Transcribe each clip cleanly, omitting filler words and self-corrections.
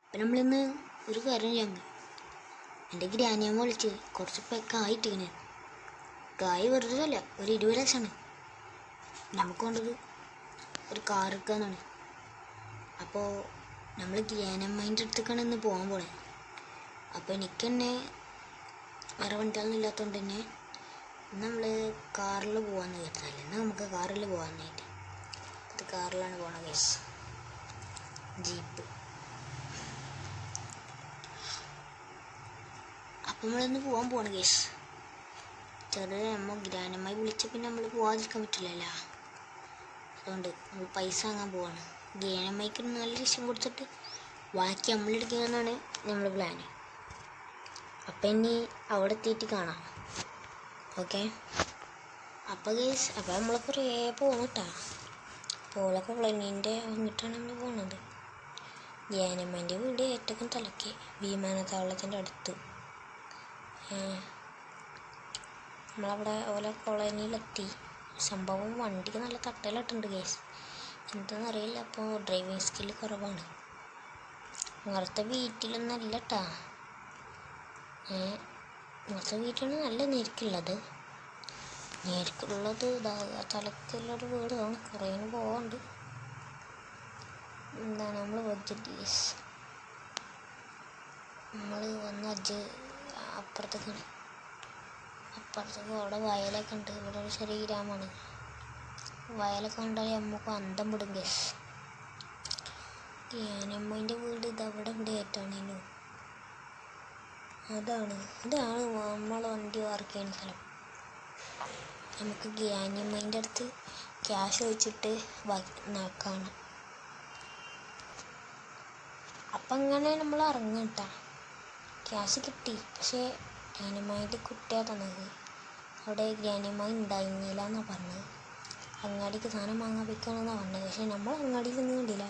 അപ്പം നമ്മളിന്ന് ഒരു കാര്യം ചെയ്യാൻ എൻ്റെ ഗ്രാനിയമ്മ വിളിച്ച് കുറച്ച് കായ് ഇട്ടിങ്ങനെ. കായ് വെറുതെ അല്ല, ഒരു 20 ലക്ഷമാണ്. നമുക്ക് വേണ്ടത് ഒരു കാർ എടുക്കാന്നാണ്. അപ്പോൾ നമ്മൾ ഗ്രാനമ്മേൻ്റെ അടുത്തേക്കാണ് ഇന്ന് പോകാൻ പോണേ. അപ്പോൾ എനിക്ക് തന്നെ വേറെ വണ്ടികളൊന്നും ഇല്ലാത്തതുകൊണ്ട് തന്നെ നമ്മൾ കാറിൽ പോകാമെന്ന് വിചാരിച്ചാൽ എന്നാൽ നമുക്ക് കാറിൽ പോകാനായിട്ട് ഇത് കാറിലാണ് പോകണത് ഗൈസ്. ജീപ്പ്. അപ്പം നമ്മളിന്ന് പോകാൻ പോകണം ഗൈസ്. നമ്മൾ ഗ്രാനമായി വിളിച്ച പിന്നെ നമ്മൾ പോകാതിരിക്കാൻ പറ്റില്ലല്ലോ. അതുകൊണ്ട് നമ്മൾ പൈസ വാങ്ങാൻ പോവാണ്. ഗ്രാനമ്മയ്ക്ക് നല്ല ലക്ഷ്യം കൊടുത്തിട്ട് ബാക്കി നമ്മളെടുക്കുകയെന്നാണ് നമ്മുടെ പ്ലാന്. അപ്പം ഇനി അവിടെ എത്തിയിട്ട് കാണാം. ഓക്കെ. അപ്പോൾ ഗൈസ്, അപ്പോൾ നമ്മൾ കുറേ പോകണം കേട്ടോ. പോളൊക്കെ പ്ലെയിനിൻ്റെ വന്നിട്ടാണ് നമ്മൾ പോകുന്നത്. ഗ്രാനമ്മേൻ്റെ വീട് ഏറ്റവും തലക്ക് വിമാനത്താവളത്തിൻ്റെ അടുത്ത്. നമ്മളവിടെ ഓരോ കോളനിയിലെത്തി. സംഭവം വണ്ടിക്ക് നല്ല തട്ടലിട്ടുണ്ട് ഗൈസ്. എന്താണെന്നറിയില്ല, അപ്പോൾ ഡ്രൈവിങ് സ്കില്ല് കുറവാണ്. അങ്ങനത്തെ വീട്ടിലൊന്നും അല്ല കേട്ടാ. അങ്ങനത്തെ വീട്ടിലാണ് നല്ല ഞെരുക്കുള്ളത്. ഞെരുക്കുള്ളത് തലക്കുള്ളൊരു വീടാണ്. കുറേ പോകാണ്ട്. എന്താണ് നമ്മൾ ബഡ്ജറ്റ് ഗൈസ്. നമ്മൾ വന്ന് അപ്പുറത്തേക്ക് അവിടെ വയലൊക്കെ ഉണ്ട്. ഇവിടെ ഒരു ചെറിയ ഗ്രാമമാണ്. വയലൊക്കെ കണ്ടാൽ നമുക്ക് അന്തം വിടും ഗൈസ്. ഗ്രാനമ്മേൻ്റെ വീട് ഇതവിടെ ഇവിടെ ആയിട്ടാണേനു. ഇതാണ് നമ്മൾ വണ്ടി പാർക്ക് ചെയ്യുന്ന സ്ഥലം. നമുക്ക് ഗ്രാനമ്മേൻ്റെ അടുത്ത് ക്യാഷ് വെച്ചിട്ട് കാണാം. അപ്പം അങ്ങനെ നമ്മൾ ഇറങ്ങും കേട്ടോ. ക്യാഷ് കിട്ടി. പക്ഷേ ഗ്രാനമ്മേൻ്റെ കുട്ടിയാണ് തന്നത്. അവിടെ ഗ്രാനമ്മ ഉണ്ടായിരുന്നില്ല എന്നാണ് പറഞ്ഞത്. അങ്ങാടിക്ക് സാധനം വാങ്ങാൻ വയ്ക്കണമെന്നാണ് പറഞ്ഞത്. പക്ഷേ നമ്മൾ അങ്ങാടിയിലൊന്നും കണ്ടില്ല.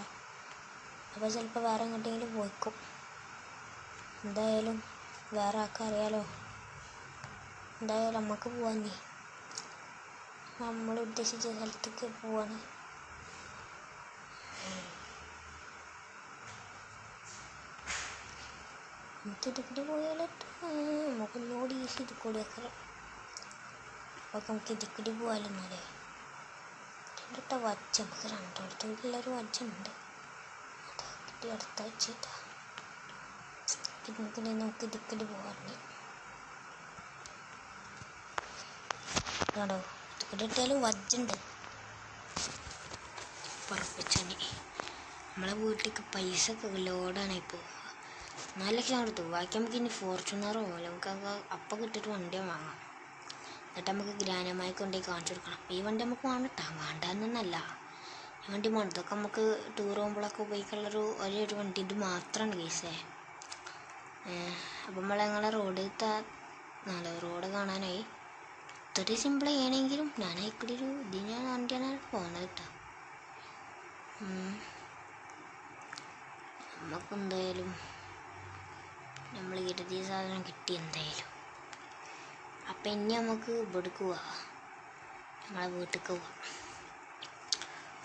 അപ്പോൾ ചിലപ്പോൾ വേറെ എങ്ങോട്ടെങ്കിലും പോയിക്കും. എന്തായാലും വേറെ ആൾക്കും അറിയാലോ. എന്തായാലും നമുക്ക് പോവാന്നേ. നമ്മൾ ഉദ്ദേശിച്ച സ്ഥലത്തേക്ക് പോവാണ്. ഇതിക്കൂടി പോയാലോ. നമുക്കൊന്നുകൂടി ഈസി ഇതിക്കൂടി വെക്കണം. അപ്പോൾ നമുക്ക് ഇതിക്കൂടി പോകാമെന്നല്ലേ. എന്നിട്ട് വജ്ജ നമുക്ക് രണ്ടിടത്തും എല്ലാവരും വജ്ജുണ്ട്. അതാ അടുത്ത വെച്ചിട്ടാ ഇതിക്കൂടി നമുക്ക് ഇതിക്കൂടി പോകാറുണ്ട്. ആണോ ഇതിക്കൂടി ഇട്ടാലും വജ്ജുണ്ട്. പറപ്പിച്ചണി നമ്മളെ വീട്ടിലേക്ക് പൈസ ഒക്കെ ലോഡാണ്. ഇപ്പോൾ 4 ലക്ഷം കൊടുത്തു. ബാക്കി നമുക്ക് ഇനി ഫോർച്യൂണറോ നമുക്ക് അപ്പം കിട്ടിയിട്ട് വണ്ടിയോ വാങ്ങാം. എന്നിട്ട് നമുക്ക് ഗ്രാനമായി കൊണ്ടുപോയി കാണിച്ചു കൊടുക്കണം. ഈ വണ്ടി നമുക്ക് വേണ്ടട്ടാ, വേണ്ടാന്നല്ല. ഈ വണ്ടി വേണ്ട. ഇതൊക്കെ നമുക്ക് ടൂർ പോകുമ്പോഴൊക്കെ ഉപയോഗിക്കാനുള്ളൊരു ഒരേ വണ്ടി ഇത് മാത്രമാണ് കേസേ. അപ്പം ഞങ്ങളെ റോഡ് കാണാനായി. ഇതൊരു സിമ്പിൾ ചെയ്യണമെങ്കിലും ഞാനായിക്കൂടി ഞാൻ വണ്ടിയാണ് പോകുന്നത് കേട്ടോ. നമുക്ക് എന്തായാലും നമ്മൾ കരുതിയ സാധനം കിട്ടി എന്തായാലും. അപ്പം ഇനി നമുക്ക് ഇവിടേക്ക് പോവാം. നമ്മളെ വീട്ടിലേക്ക് പോവാം.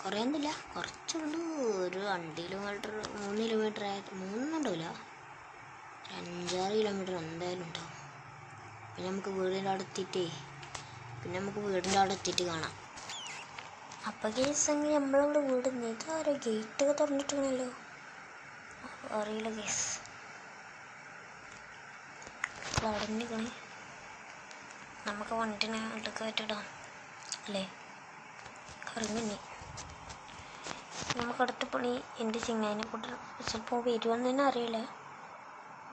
കുറേ ഒന്നുമില്ല, കുറച്ചുള്ളൂ. ഒരു 2 കിലോമീറ്റർ 3 കിലോമീറ്റർ 3 ഉണ്ടാവില്ല, 5-6 കിലോമീറ്റർ എന്തായാലും ഉണ്ടാവും. പിന്നെ നമുക്ക് വീടിൻ്റെ അവിടെ എത്തിയിട്ട് കാണാം. അപ്പം കേസെങ്കിൽ നമ്മളവിടെ വീട് ഇതാരോ ഗേറ്റൊക്കെ തുറന്നിട്ടാണല്ലോ. അറിയില്ല കേസ്. അടഞ്ഞിക്കണേ. നമുക്ക് വണ്ടിനെ എടുക്കാറ്റിടാം അല്ലേ. ഇറങ്ങി നമുക്ക് അടുത്ത പണി എൻ്റെ ചിങ്ങാനെ കൂട്ട ചിലപ്പോൾ വരുമെന്ന് തന്നെ അറിയില്ല.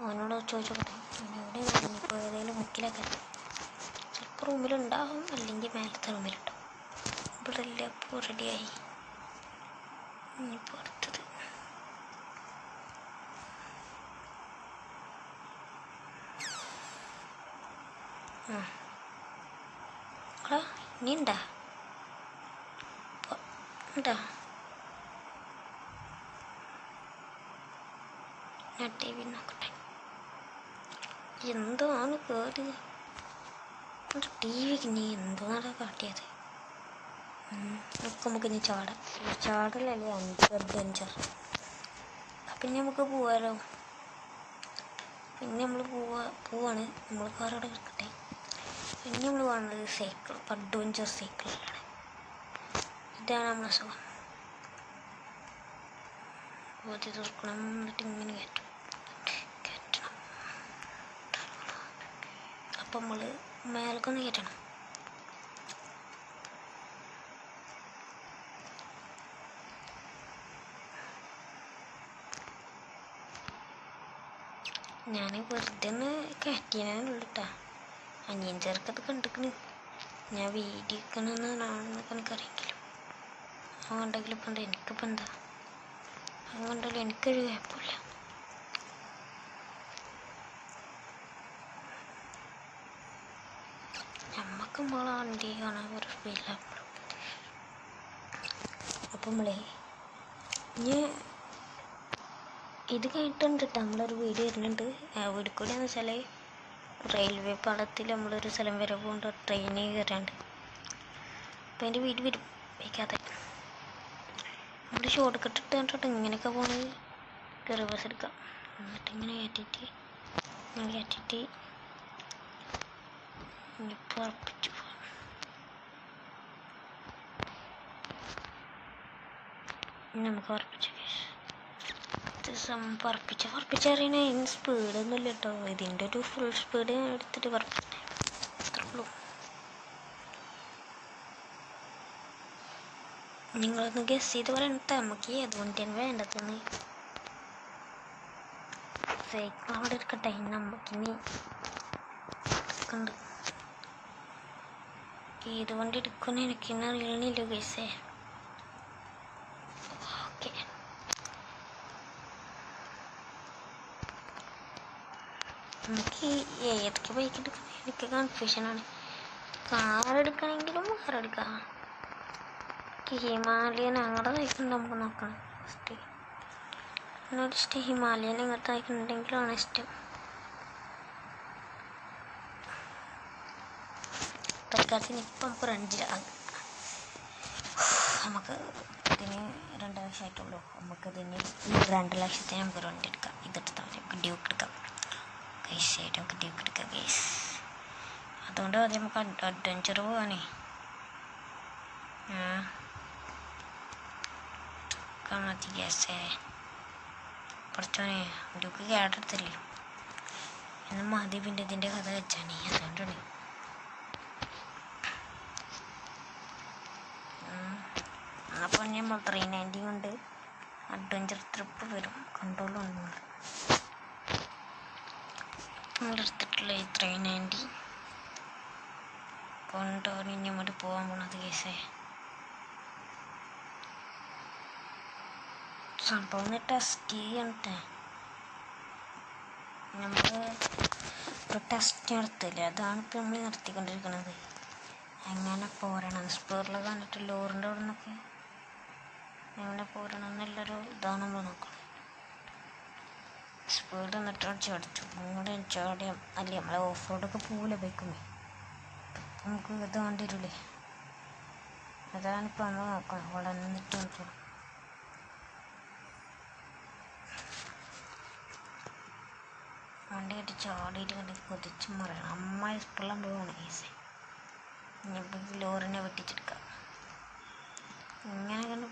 അവനോട് ചോദിച്ചോട്ടെ. എവിടെ ഇപ്പോൾ ഏതെങ്കിലും മുക്കിലൊക്കെ ചിലപ്പോൾ റൂമിലുണ്ടാവും, അല്ലെങ്കിൽ മേലത്തെ റൂമിലുണ്ടാവും. ഇവിടെ ഇല്ല. അപ്പോൾ റെഡിയായി. ഇനിയിപ്പോൾ അടുത്തത് ഇനി ഉണ്ടാ ഞാൻ ടി വി നോക്കട്ടെ. എന്താണ് കേറി ടി വിക്ക് നീ എന്താണ് കാട്ടിയത്? നമുക്ക് ഇനി ചാടലല്ലേ 5 വെറുതെ 5. പിന്നെ നമുക്ക് പോവാലോ. പിന്നെ നമ്മൾ പോവാണ്. നമ്മൾ കാർ അവിടെ കിടക്കട്ടെ. പിന്നെ നമ്മൾ കാണുന്നത് സൈക്കിൾ, അഡ്വഞ്ചർ സൈക്കിളിലാണ്. ഇതാണ് നമ്മളെ സുഖം. ബോധി തുറക്കണം, എന്നിട്ട് ഇങ്ങനെ കയറ്റണം. അപ്പം നമ്മൾ മേലേക്കൊന്ന് കയറ്റണം. ഞാൻ വെറുതെ ഒന്ന് കയറ്റിയാനുള്ളൂ കേട്ടോ. അനിയൻ ചേർക്കത് കണ്ടിക്കണ്. ഞാൻ വീഡിയോ എടുക്കണമെന്നൊക്കെ എനിക്കറിയെങ്കിലും അവൻ കണ്ടെങ്കിലും ഇപ്പം എന്താ, എനിക്കിപ്പോൾ എന്താ അവൻ കണ്ടാലും എനിക്കൊരു കുഴപ്പമില്ല. നമ്മൾക്ക് നമ്മളെ വണ്ടി കാണാൻ ഒരു ഫീല. അപ്പം നമ്മളെ ഇനി ഇത് കഴിഞ്ഞിട്ടുണ്ട് കേട്ടോ. നമ്മളൊരു വീഡിയോ വരുന്നുണ്ട്. വീഡിയോ കൂടിയാന്ന് വെച്ചാൽ റെയിൽവേ പാളത്തിൽ നമ്മളൊരു സ്ഥലം വരെ പോകുന്നുണ്ട്, ട്രെയിനിൽ കയറാണ്ട്. അപ്പം അതിൻ്റെ വീഡിയോ വരും വയ്ക്കാതെ. നമ്മൾ ഷോർട്ട് കട്ട് ഇട്ട് കണ്ടിട്ട് ഇങ്ങനെയൊക്കെ പോകണമെങ്കിൽ റിവേഴ്സ് എടുക്കാം. എന്നിട്ട് ഇങ്ങനെ കയറ്റിയിട്ട് ഇനിയിപ്പോൾ ഉറപ്പിച്ചു പോകാം. നമുക്ക് ഉറപ്പിച്ചു പറപ്പിച്ചറിയണ അതിന് സ്പീഡൊന്നുമില്ല കേട്ടോ. ഇതിൻ്റെ ഒരു ഫുൾ സ്പീഡ് ഞാൻ എടുത്തിട്ട് പറപ്പിച്ചേ അത്രയുള്ളൂ. നിങ്ങളൊന്ന് ഗസ് ചെയ്ത് പറയണട്ടോ നമുക്ക് അതുകൊണ്ടാണ് വേണ്ടതെന്ന്. സൈക്കിൾ അവിടെ എടുക്കട്ടെ. നമുക്കിനി എടുക്കണ്ട്. ഏത് വണ്ടി എടുക്കുമെന്ന് എനിക്കിന്ന് അറിയണില്ല ഗൈസേ. ഓക്കെ, നമുക്ക് ഏതൊക്കെ ബൈക്ക് എടുക്കണം എനിക്ക് കൺഫ്യൂഷനാണ്. കാർ എടുക്കണമെങ്കിലും കാർ എടുക്കാം. ഹിമാലയൻ അങ്ങനത്തെ ബൈക്ക് നമുക്ക് നോക്കണം ഫസ്റ്റ്. എന്നോട് ഇഷ്ടം ഹിമാലയൻ ഇങ്ങനത്തെ ബൈക്ക് ഉണ്ടെങ്കിലാണ് ഇഷ്ടം. തൽക്കാലത്തിന് ഇപ്പം നമുക്ക് റെൻറ്റിലാണ്. നമുക്ക് ഇതിന് 2 ലക്ഷമായിട്ടുള്ളൂ. നമുക്കിതിന് 2 ലക്ഷത്തിന് നമുക്ക് വണ്ടി എടുക്കാം. ഇതെടുത്താൽ നമുക്ക് ഡ്യൂക്ക് എടുക്കാം. ഗൈസായിട്ട് നമുക്ക് ഡ്യൂക്ക് എടുക്കാം ഗൈസ്. അതുകൊണ്ട് ആദ്യം നമുക്ക് അഡ്വഞ്ചർ പോവാനേ. കാണാത്തി ഗ്യാസേ പഠിച്ചോനെ ഡ്യൂക്ക് കേടെടുത്തില്ലേ എന്ന് മതി. പിന്നെ ഇതിൻ്റെ കഥ വെച്ചാണേ, അതുകൊണ്ടാണ്. അപ്പോൾ നമ്മൾ 390 കൊണ്ട് അഡ്വഞ്ചർ ട്രിപ്പ് വരും. കൺട്രോൾ ഉണ്ട് നമ്മളെടുത്തിട്ടുള്ള ഈ 390 കൊണ്ടാണ് ഇനി അങ്ങോട്ട് പോകാൻ പോണത് കേസേ. സംഭവം ടെസ്റ്റ് ചെയ്യണേ. നമ്മൾ ഒരു ടെസ്റ്റ് നടത്തില്ലേ, അതാണ് ഇപ്പം നമ്മൾ നടത്തിക്കൊണ്ടിരിക്കുന്നത്. എങ്ങനെ പോരണം സ്പീഡിൽ കണ്ടിട്ട് ലോറിൻ്റെ അവിടെ നിന്നൊക്കെ എങ്ങനെ പോരണം എന്നുള്ളൊരു ഇതാണ് നമ്മൾ നോക്കണം. സ്പീഡ് എന്നിട്ട് ചടിച്ചു ഇങ്ങോട്ട് ചാടിയാൽ അല്ലേ നമ്മളെ ഓഫ് റോഡൊക്കെ പോകില്ല ബൈക്കുമേ. നമുക്ക് ഇത് വേണ്ടി വരില്ലേ, അതാണിപ്പോൾ നമ്മൾ നോക്കണം. അവിടെ നിന്നിട്ട് നോക്കണം. വണ്ടി കെട്ടി ചാടിയിട്ട് കണ്ടി കൊതിച്ച് മറിയണം. അമ്മായി സ്പീഡിലും പോവാണ് ഈസി. ഇനിയിപ്പോൾ ലോറിനെ വെട്ടിച്ചെടുക്കാം. ഇങ്ങനെ കണ്ട്